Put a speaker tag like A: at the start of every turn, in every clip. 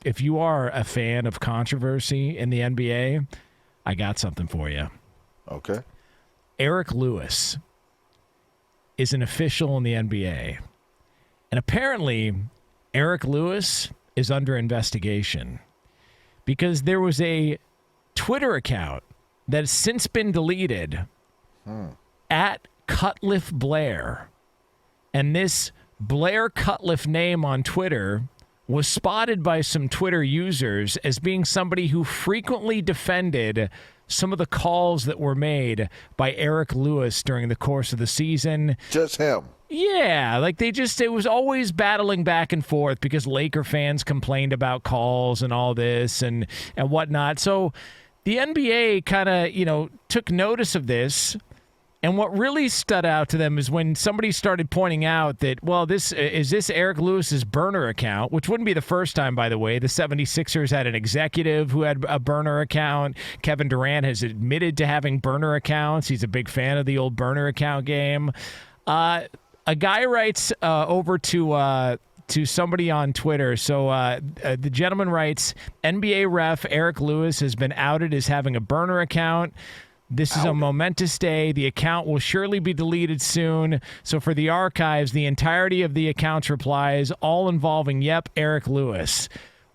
A: if you are a fan of controversy in the NBA, I got something for you.
B: Okay.
A: Eric Lewis is an official in the NBA. And apparently, Eric Lewis is under investigation because there was a Twitter account that has since been deleted at Cutliff Blair. And this Blair Cutliff name on Twitter was spotted by some Twitter users as being somebody who frequently defended some of the calls that were made by Eric Lewis during the course of the season.
B: Just him.
A: Yeah, like it was always battling back and forth because Laker fans complained about calls and all this and whatnot. So the NBA kind of, took notice of this. And what really stood out to them is when somebody started pointing out that, well, this Eric Lewis's burner account, which wouldn't be the first time, by the way. The 76ers had an executive who had a burner account. Kevin Durant has admitted to having burner accounts. He's a big fan of the old burner account game. A guy writes over to somebody on Twitter. So the gentleman writes, NBA ref Eric Lewis has been outed as having a burner account. This is a momentous day. The account will surely be deleted soon. So for the archives, the entirety of the account's replies, all involving, Eric Lewis.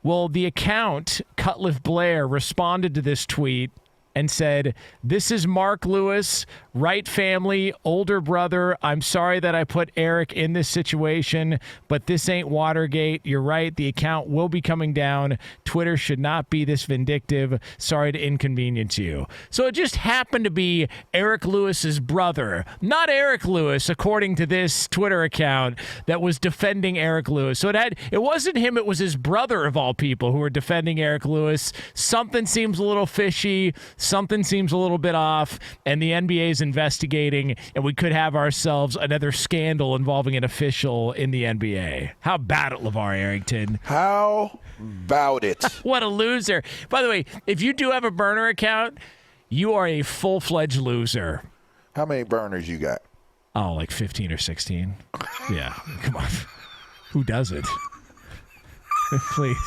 A: Well, the account, Cutliff Blair, responded to this tweet and said, "This is Mark Lewis, Wright family, older brother. I'm sorry that I put Eric in this situation, but this ain't Watergate. You're right. The account will be coming down. Twitter should not be this vindictive. Sorry to inconvenience you." So it just happened to be Eric Lewis's brother, not Eric Lewis, according to this Twitter account that was defending Eric Lewis. So it wasn't him. It was his brother of all people who were defending Eric Lewis. Something seems a little fishy. Something seems a little bit off, and the NBA is investigating, and we could have ourselves another scandal involving an official in the NBA. How about it, LaVar Arrington?
B: How about it?
A: What a loser. By the way, if you do have a burner account, you are a full-fledged loser.
B: How many burners you got?
A: Oh, like 15 or 16. Yeah, come on. Who does it? Please.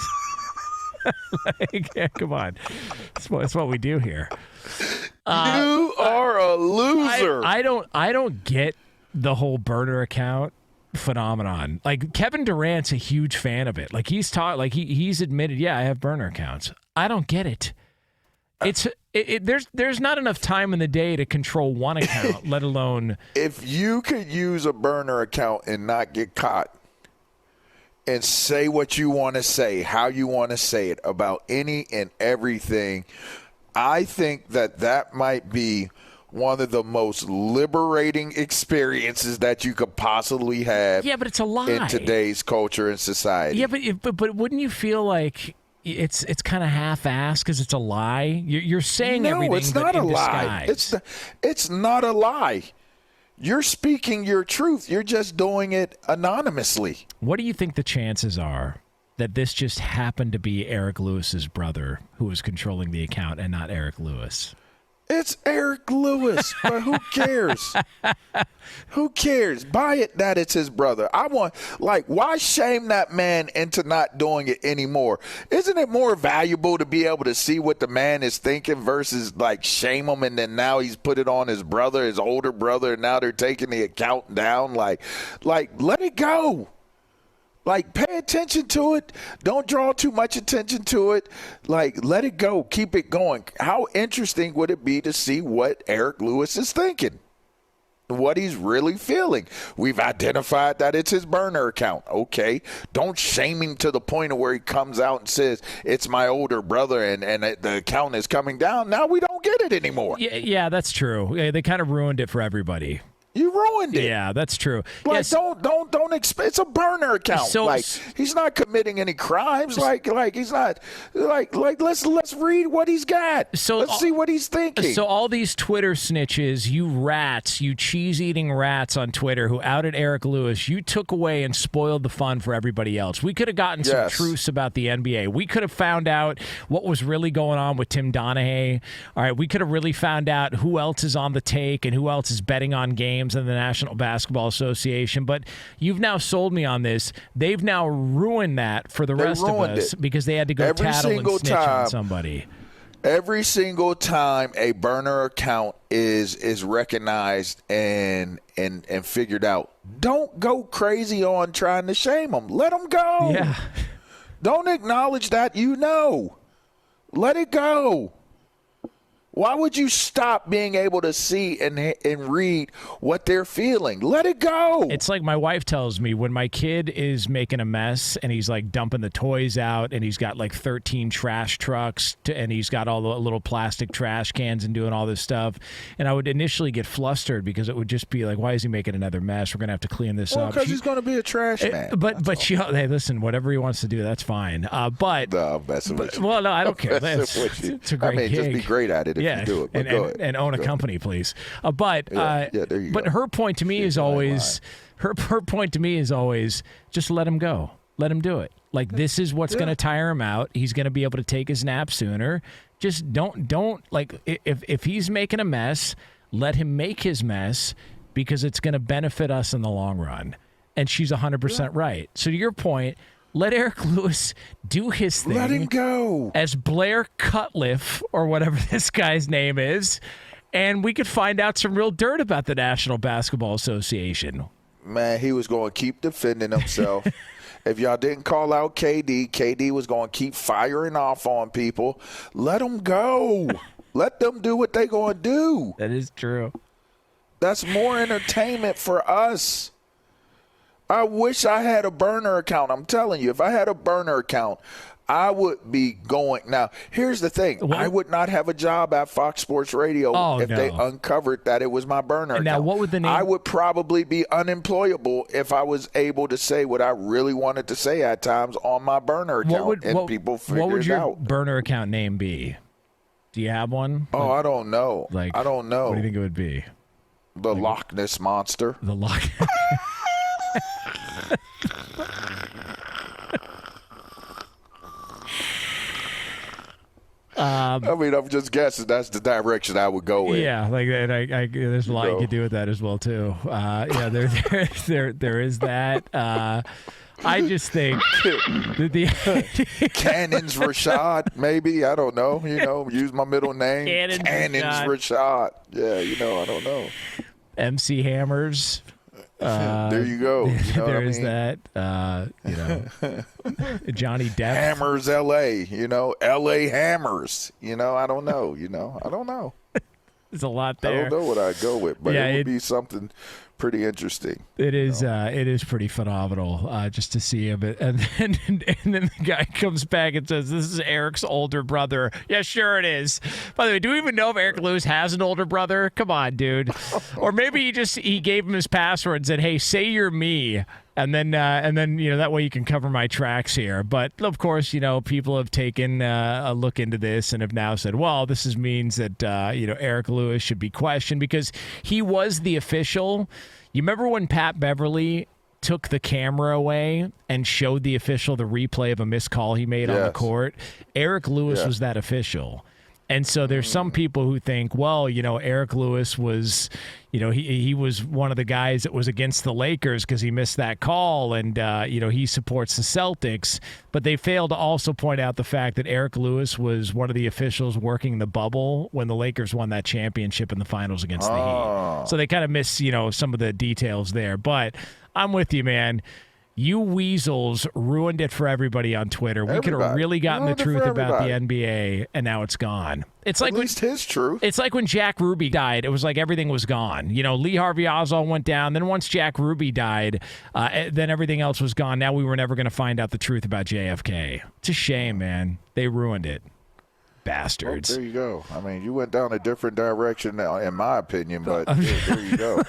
A: Come on. That's what we do here.
B: You are a loser.
A: I don't get the whole burner account phenomenon. Like Kevin Durant's a huge fan of it. Like he's admitted, I have burner accounts. I don't get it. There's not enough time in the day to control one account, let alone.
B: If you could use a burner account and not get caught, and say what you want to say, how you want to say it about any and everything, I think that might be one of the most liberating experiences that you could possibly have.
A: Yeah, but it's a lie
B: in today's culture and society.
A: Yeah, but wouldn't you feel like it's kind of half-assed because it's a lie? You're saying everything,
B: it's not a lie.
A: Disguise.
B: It's not a lie. You're speaking your truth. You're just doing it anonymously.
A: What do you think the chances are that this just happened to be Eric Lewis's brother who was controlling the account and not Eric Lewis?
B: It's Eric Lewis, but who cares? Who cares? Buy it that it's his brother. Why shame that man into not doing it anymore? Isn't it more valuable to be able to see what the man is thinking versus shame him and then now he's put it on his brother, his older brother, and now they're taking the account down? Let it go. Pay attention to it. Don't draw too much attention to it. Let it go. Keep it going. How interesting would it be to see what Eric Lewis is thinking? What he's really feeling. We've identified that it's his burner account. Okay. Don't shame him to the point of where he comes out and says, it's my older brother and the account is coming down. Now we don't get it anymore.
A: Yeah, that's true. Yeah, they kind of ruined it for everybody.
B: You ruined it.
A: Yeah, that's true.
B: Yes. Don't expect. It's a burner account. So, he's not committing any crimes. He's not. Let's read what he's got. So let's see what he's thinking.
A: So all these Twitter snitches, you cheese-eating rats on Twitter who outed Eric Lewis, you took away and spoiled the fun for everybody else. We could have gotten some truths about the NBA. We could have found out what was really going on with Tim Donaghy. All right, we could have really found out who else is on the take and who else is betting on games times in the National Basketball Association, but you've now sold me on this. They've now ruined that for the rest of us because they had to go tattle and snitch on somebody.
B: Every single time a burner account is recognized and figured out, don't go crazy on trying to shame them. Let them go.
A: Yeah.
B: Don't acknowledge that Let it go. Why would you stop being able to see and read what they're feeling? Let it go.
A: It's like my wife tells me when my kid is making a mess and he's like dumping the toys out and he's got like 13 trash trucks and he's got all the little plastic trash cans and doing all this stuff. And I would initially get flustered because it would just be like, why is he making another mess? We're going to have to clean this up.
B: Because he's going to be a trash man.
A: But hey, listen, whatever he wants to do, that's fine.
B: No, I'm messing with you.
A: Well, no, I don't care. It's a great gig.
B: Just be great at it.
A: Yeah,
B: do it, but
A: and own a company, please. But
B: there you go.
A: Her point to me is always her point to me is always just let him go, let him do it. Like this is what's going to tire him out. He's going to be able to take his nap sooner. Just don't like if he's making a mess, let him make his mess because it's going to benefit us in the long run. And she's 100% right. So to your point. Let Eric Lewis do his thing.
B: Let him go.
A: As Blair Cutliff, or whatever this guy's name is, and we could find out some real dirt about the National Basketball Association.
B: Man, he was going to keep defending himself. If y'all didn't call out KD was going to keep firing off on people. Let them go. Let them do what they're going to do.
A: That is true.
B: That's more entertainment for us. I wish I had a burner account. I'm telling you, if I had a burner account, I would be going. Now, here's the thing. What? I would not have a job at Fox Sports Radio if they uncovered that it was my burner account.
A: Now, what would the name?
B: I would probably be unemployable if I was able to say what I really wanted to say at times on my burner account, people figure it out.
A: What would your burner account name be? Do you have one?
B: Oh, I don't know. I don't know.
A: What do you think it would be?
B: The Loch Ness Monster.
A: The Loch.
B: I mean, I'm just guessing that's the direction I would go in.
A: Yeah, like there's a lot you could do with that as well too. Yeah, there is that. I just think the
B: Cannons Rashad, maybe, I don't know. Use my middle name. Cannons Rashad. Yeah, I don't know.
A: MC Hammers.
B: There you go.
A: There is that. Johnny Depp.
B: Hammers, L.A. L.A. Hammers. I don't know. I don't know.
A: There's a lot there.
B: I don't know what I'd go with, but it would be something pretty interesting.
A: It is. It is pretty phenomenal just to see him. And then the guy comes back and says, "This is Eric's older brother." Yeah, sure it is. By the way, do we even know if Eric Lewis has an older brother? Come on, dude. Or maybe he gave him his password and said, "Hey, say you're me." And then that way you can cover my tracks here. But of course, people have taken a look into this and have now said, well, this means that Eric Lewis should be questioned because he was the official. You remember when Pat Beverly took the camera away and showed the official the replay of a missed call he made on the court? Eric Lewis was that official. And so there's some people who think, well, Eric Lewis was, he was one of the guys that was against the Lakers because he missed that call and, he supports the Celtics. But they failed to also point out the fact that Eric Lewis was one of the officials working the bubble when the Lakers won that championship in the finals against the Heat. So they kind of miss, some of the details there. But I'm with you, man. You weasels ruined it for everybody on Twitter. We could have really gotten the truth about the NBA, and now it's gone. It's like
B: at least his truth.
A: It's like when Jack Ruby died. It was like everything was gone. Lee Harvey Oswald went down. Then once Jack Ruby died, then everything else was gone. Now we were never going to find out the truth about JFK. It's a shame, man. They ruined it. Bastards.
B: There you go. I mean, you went down a different direction now, in my opinion, but there you go.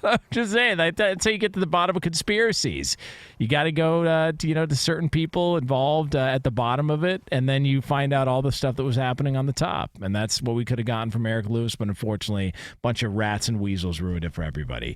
A: I'm just saying, that's how you get to the bottom of conspiracies. You got to go to certain people involved at the bottom of it, and then you find out all the stuff that was happening on the top. And that's what we could have gotten from Eric Lewis, but unfortunately, a bunch of rats and weasels ruined it for everybody.